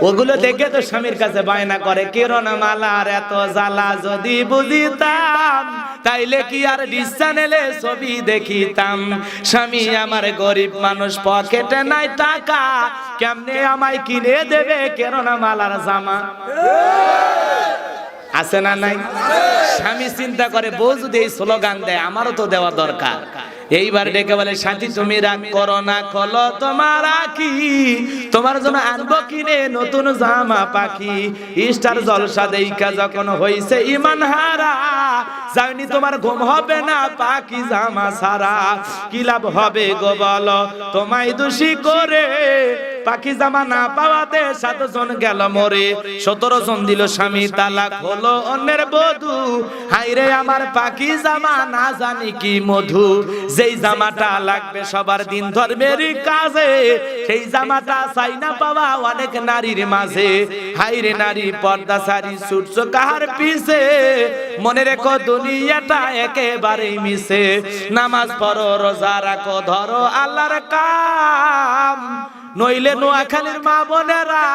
ওগুলো দেখে তো স্বামীর কাছে বায়না করে, কিরণ মালার এত জ্বালা যদি বুঝিতাম তাইলে কি আর ডিস চ্যানেলে ছবি দেখিতাম। স্বামী আমার গরিব মানুষ, পকেটে নাই টাকা, কেমনে আমায় কিনে দেবে কিরণ মালার জামা? আছে না নাই? স্বামী চিন্তা করে বউ যদি এই স্লোগান দেয় আমারও তো দেওয়া দরকার। এইবার ডেকে বলে, সাথী তুমি রাগ করো না, খোলো তোমার আঁখি, তোমার জন্য আনবো কিনে নতুন জামা পাখি। স্টার জলসা দেইখা যখন হইছে ইমান হারা, জানি তোমার ঘুম হবে না পাখি জামা সারা। কি লাভ হবে গো বলো তোমায় দোষী করে, পাখি জামা না পাওয়াতে 7 জন গেল মরে। 17 জন দিল স্বামী তালাক, হলো অন্যের বধূ। হাইরে আমার পাখি জামা না জানি কি মধু। যেই জামাটা লাগবে সবার দিন ধর্মের কাজে, সেই জামাটা চাই না পাওয়া অনেক নারীর মাঝে। হাইরে নারী পর্দা সারি ছুটছো কাহার পিছে, মনে রেখো দুনিয়াটা একেবারেই মিছে। নামাজ পড়ো রোজা রাখো ধরো আল্লাহর কাম, নইলে নোয়াখালীর মা বোনেরা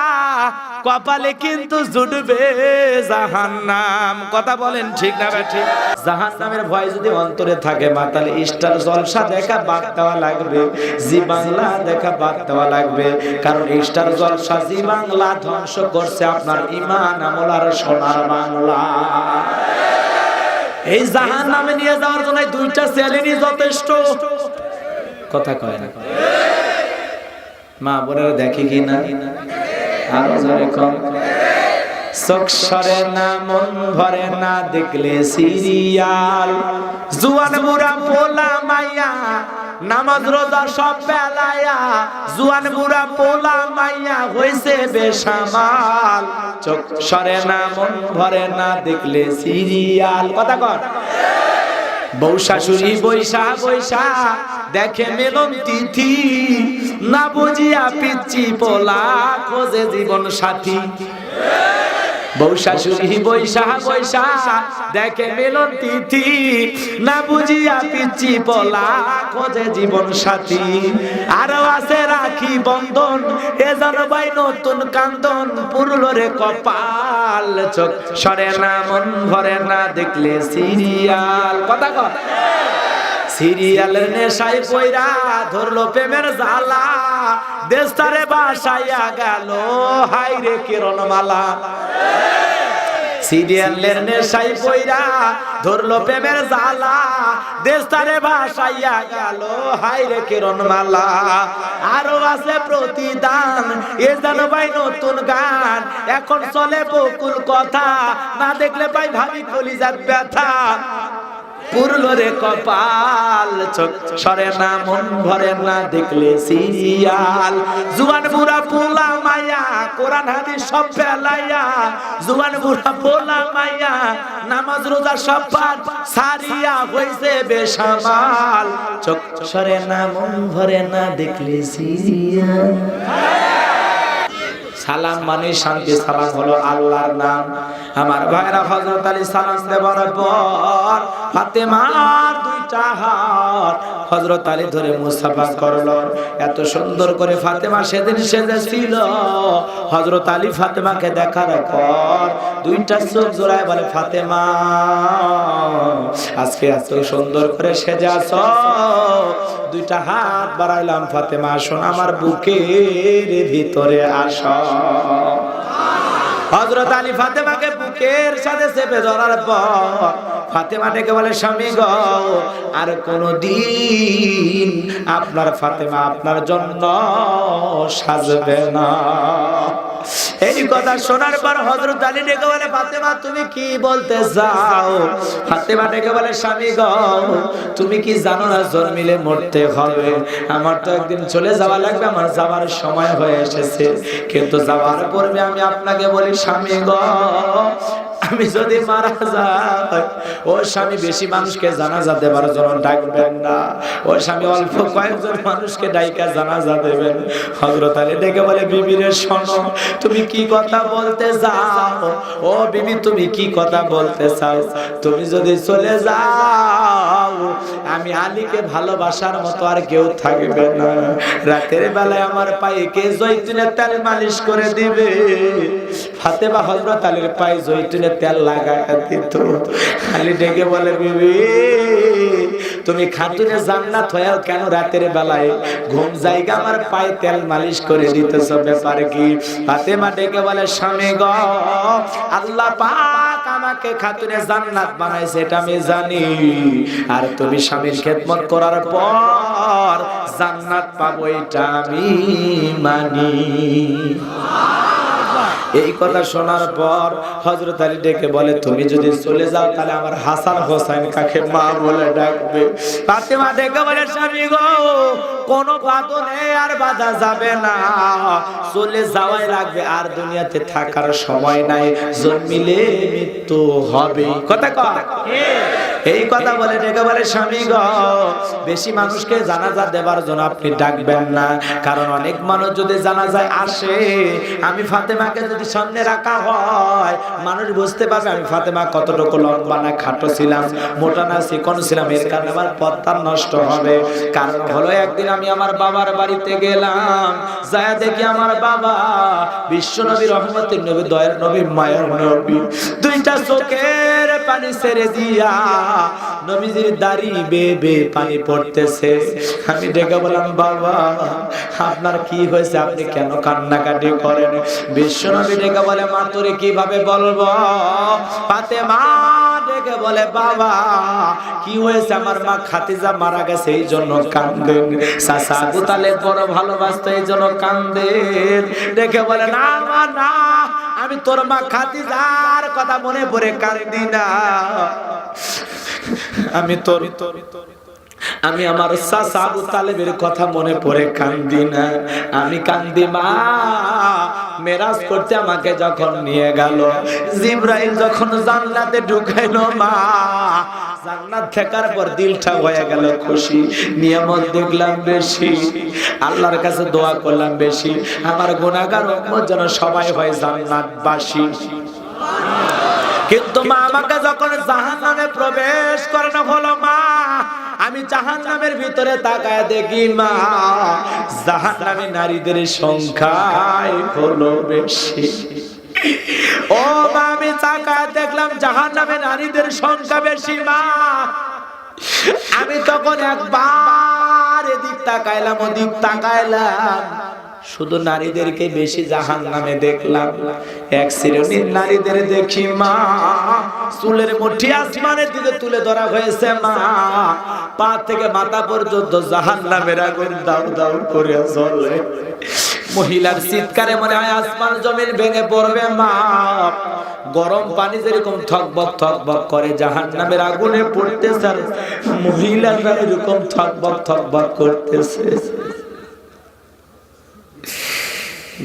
কপালে কিন্তু জুটবে জাহান্নাম। কথা বলেন ঠিক না ঠিক? জাহান্নামের ভয় যদি অন্তরে থাকে মা, তাহলে স্টার জলসা দেখা বাদ দেওয়া লাগবে, জি বাংলা দেখা বাদ দেওয়া লাগবে। কারণ স্টার জলসা জি বাংলা ধ্বংস করছে আপনার ঈমান আমল আর সোনার বাংলা। এই জাহান্নামে নিয়ে যাওয়ার জন্য 2টা চ্যালেঞ্জই যথেষ্ট। কথা কয় না? মা বোনেরা দেখে কি না? আরো জোরে কম। চোখ সরে না মন ভরে না দেখলে সিরিয়াল, জুয়ান বুড়া পোলা মাইয়া নামাজ রোজা সব বেলায়া, জুয়ান বুড়া পোলা মাইয়া হইছে বেসামাল। চোখ সরে না মন ভরে না দেখলে সিরিয়াল। কথা কর। বউ শাশুড়ি বৈশা বৈশা দেখে মেলন তিথি, না বুঝিয়া পিচ্ছি পোলা খোঁজে জীবন সাথী। বউ শাশুড়ি বৈশা বৈশা দেখে মিলন তিথি, না বুঝিয়া পিচ্ছি পোলা খোঁজে জীবন সাথী। আরো আছে রাখি বন্ধন, এ জানবাই নতুন কান্দন, পুরলো রে কপাল। চোখ সরে না মন ভরে না দেখলে সিরিয়াল। কথা কর। সিরিয়ালের নেশায় পয়রা ধরলো প্রেমের জ্বালা, দেশটারে বাসাইয়া গেল হাইরে কিরণ মালা। সিরিয়ালের নেশায় পয়রা ধরলো প্রেমের জ্বালা, দেশটারে বাসাইয়া গেল হাইরে কিরণ মালা। আরো আছে প্রতিদান, এ জানো ভাই নতুন গান, এখন চলে বকুল কথা, না দেখলে ভাই ভাবি কলিজার ব্যথা। পুরলো রে কপাল। চোখ সরে না মন ভরে না দেখলে সিরিয়াল, জুয়ান বুড়া পোলা মাইয়া কোরআন হাদিস সব ফেলাইয়া, জুয়ান বুড়া পোলা মাইয়া নামাজ রোজা সব পার সারিয়া হইছে বেসামাল। চোখ সরে না মন ভরে না দেখলে সিরিয়াল। সালাম মানে শান্তি, সালাম হলো আল্লাহর নাম। আমার ভাইরা হযরত আলী সালাম দেওয়ার পর ফাতেমার 2টা হাত হযরত আলী ধরে মুসাফা করলো। এত সুন্দর করে ফাতেমা সেদিন সেজেছিল। হযরত আলী ফাতেমাকে দেখার পর 2টা চোখ জোড়ায় বলে, ফাতেমা আজকে এত সুন্দর করে সেজে আছো, 2টা হাত বাড়াইলাম, ফাতেমা আসো আমার বুকের ভিতরে আসো। হযরত আলী ফাতেমাকে বুকের সাথে চেপে ধরার পর ফাতেমা ডেকে বলে, স্বামী গো আর কোনদিন আপনার ফাতেমা আপনার জন্য সাজবে না। এই কথা শোনার পর হযরত আলী ডেকে বলে, ফাতেমা তুমি কি বলতে চাও? ফাতেমা ডেকে বলে, স্বামী গো তুমি কি জানো না জন্মিলে মরতে হবে, আমার তো একদিন চলে যাওয়া লাগবে, আমার যাওয়ার সময় হয়ে এসেছে। কিন্তু যাওয়ার পূর্বে আমি আপনাকে বলি, স্বামী গো আমি যদি মারা যাই ও স্বামী বেশি মানুষকে জানাজা দেবার জন্য ডাকবেন না, ও স্বামী অল্প কয়েকজন মানুষকে ডাইকা জানাজা দেবেন। হযরত আলী ডেকে বলে বিবি রে শোনো, তুমি কি কথা বলতে চাও? ও বিবি তুমি কি কথা বলতে চাও? তুমি যদি চলে যাও আমি আলীকে ভালোবাসার মতো আর কেউ থাকবে না। রাতের বেলায় আমার পায়ে কে জয়তুনের তেল মালিশ করে দিবে? ফাতেমা হযরত আলীর পায়ে জয়তুনের তেল লাগায় দিত। আলী ডেকে বলে বিবি তুমি খাতুনে জান্নাত হয়েও কেন রাতের বেলায় ঘুম জায়গা আমার পায়ে তেল মালিশ করে দিতেছো, ব্যাপার কি? ফাতেমা ডেকে বলে স্বামী গো, আল্লাহ পাক আমাকে খাতুনে জান্নাত বানাইছে এটা আমি জানি, আর তুমি স্বামীর খেদমত করার পর জান্নাত পাবো এটা আমি মানি। এই কথা শোনার পর হযরত আলী ডেকে বলে তুমি যদি চলে যাও তাহলে আমার হাসান হোসেন কাকে মা বলে ডাকবে? ফাতেমা ডেকে বলে স্বামী গো, কোন বাঁধনে আর বাঁধা যাবে না, চলে যাওয়াই লাগবে, আর দুনিয়াতে থাকার সময় নাই, জন্মিলে মৃত্যু হবে। কথা কয় এই কথা বলে ডেকে বলে স্বামী গো, বেশি মানুষকে জানাজা দেবার জন্য আপনি ডাকবেন না, কারণ অনেক মানুষ যদি জানাজায় আসে আমি ফাতেমাকে যদি সামনে রাখা হয় মানুষ বুঝতে পারবে আমি ফাতেমা কতটুকু লম্বা না খাটো ছিলাম, মোটা না চিকন ছিলাম, এর কারণে আমার পথটা নষ্ট হবে। কারণ হলো একদিন আমি আমার বাবার বাড়িতে গেলাম, যায় দেখি আমার বাবা বিশ্ব নবী রহমতের নবী দয়ার নবী মায়ের নবী দুইটা চোখের পানি ছেড়ে দিয়া নবীজির দাড়ি বেয়ে বেয়ে পানি পড়তেছে। আমি ডেকে বললাম বাবা আপনার কি হয়েছে, আপনি কেন কান্নাকাটি করেন? বিশ্ব নবী ডেকে বলে মা তোরে কিভাবে বলবো? ফাতেমা ডেকে বলে বাবা কি হয়েছে? আমার মা খাদিজা মারা গেছে এই জন্য কান্দেন, চাচা আবু তালেব বড় ভালোবাসতো এই জন্য কান্দেন। ডেকে বলে না মা না, আমি তোর মা খাদিজার কথা মনে পড়ে কান্দি না, আমি আমার চাচা আবু তালেবের কথা মনে পড়ে কান্দি না, আমি কান্দি মা মেরাজ করতে আমাকে যখন নিয়ে গেল, জিবরাইল যখন জান্নাতে ঢুকাইলো মা, জান্নাত থাকার পর দিলটা হয়ে গেল খুশি, নিয়ামত দেখলাম বেশি, আল্লাহর কাছে দোয়া করলাম বেশি, আমার গুনাহগার উম্মত যেন সবাই হয় জান্নাতবাসী। কিন্তু মা আমাকে যখন জাহান্নামে প্রবেশ করানো হলো মা, আমি জাহান্নামের ভিতরে তাকায় দেখি মা জাহান্নামী নারীদের সংখ্যাই হলো বেশি। ও মা আমি তাকায় দেখলাম জাহান্নামে নারীদের সংখ্যা বেশি মা। আমি তখন একবার এদিক তাকাইলাম ওদিক তাকাইলাম, শুধু নারীদেরকে বেশি জাহান্নামে দেখলাম। এক শ্রেণীর নারীদের দেখি মা চুলের মুঠি আসমানের দিকে তুলে ধরা হয়েছে মা, পা থেকে মাথা পর্যন্ত জাহান্নামের আগুন দাউ দাউ করে জ্বলে। মহিলার চিৎকারে মনে হয় আসমান জমিন ভেঙে পড়বে মা। গরম পানি যেরকম থকবক থকবক করে জাহান্নামের আগুনে পড়তেছে, আর মহিলারা এরকম থকবক থকবক করতেছে।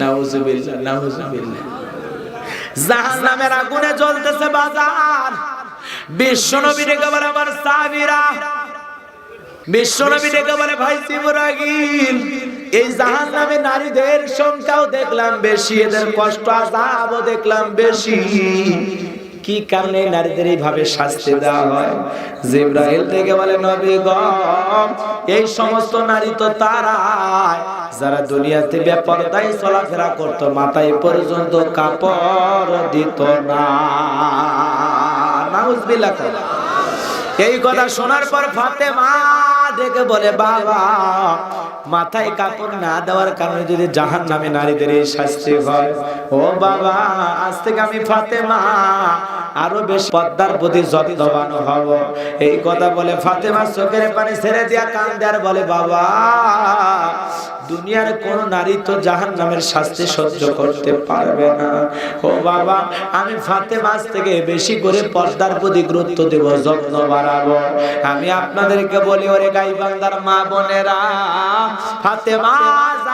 নাউজুবিল্লাহ নাউজুবিল্লাহ। জাহান্নামের আগুনে জ্বলতেছে বাজার। বিশ্বনবী ডেকে বলে আমার সাহাবীরা, বিশ্বনবী ডেকে বলে ভাই জিবরাইল এই জাহান্নামে নারীদের সংখ্যাও দেখলাম বেশি, এদের কষ্ট আযাবও দেখলাম বেশি, কি কারণে নারীদের এইভাবে শাস্তি দেওয়া হয়? জিবরাইল ডেকে বলে নবী গো এই সমস্ত নারী তো তারাই যারা দুনিয়াতে বেপরদায় চলাফেরা করতো, মাথায় পর্যন্ত কাপড় দিত না। নাউজুবিল্লাহ। এই কথা শোনার পর ফাতেমা ডেকে বলে বাবা মাথায় কাপড় না দেওয়ার কারণে যদি জাহান্নামে নারীদের এই শাস্তি হয়, ও বাবা আজ থেকে আমি ফাতেমা আরো বেশি পর্দার প্রতি যত্নবান হব। এই কথা বলে ফাতেমা চোখের পানি ছেড়ে দিয়া কান্দে আর বলে বাবা দুনিয়ার কোন নারী তো জাহান্নামের শাস্তি সহ্য করতে পারবে না। ও বাবা আমি ফাতেমা আজ থেকে বেশি করে পর্দার প্রতি গুরুত্ব দেব, যত্ন বাড়াবো। আমি আপনাদেরকে বলি ওরে গাইবান্দার মা বোনেরা, ফাতেমা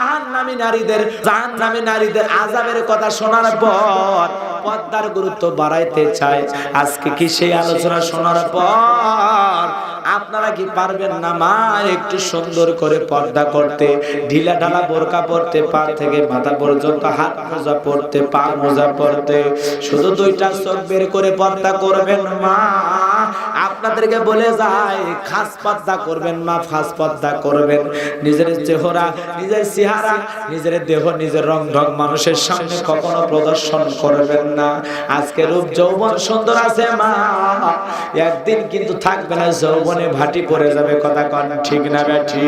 জাহান্নামী নারীদের আযাবের কথা শোনার পর পর্দার গুরুত্ব বাড়াইতে চায়। আজকে কি সেই আলোচনা শোনার পর আপনারা কি পারবেন না মা একটু সুন্দর করে পর্দা করতে, ঢিলা ঢালা বোরকা পরতে, পা থেকে মাথা পর্যন্ত হাত মোজা পরতে, পা মোজা পরতে, শুধু দুইটা চোখ বের করে পর্দা করবেন মা। আপনাদেরকে বলে যায় খাস পর্দা করবেন মা, ফাঁস পর্দা করবেন। নিজের চেহারা, নিজের চেহারা, নিজের দেহ, নিজের রং ঢং মানুষের সামনে কখনো প্রদর্শন করবেন না। আজকে রূপ যৌবন সুন্দর আছে মা, একদিন কিন্তু থাকবে না, যৌবনে ভাটি পড়ে যাবে। কথা কন ঠিক না বেঠি?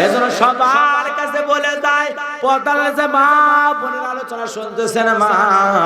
এজন্য সবার কাছে বলে যায় পর্দার মা বোনের আলোচনা শুনতেছেন মা,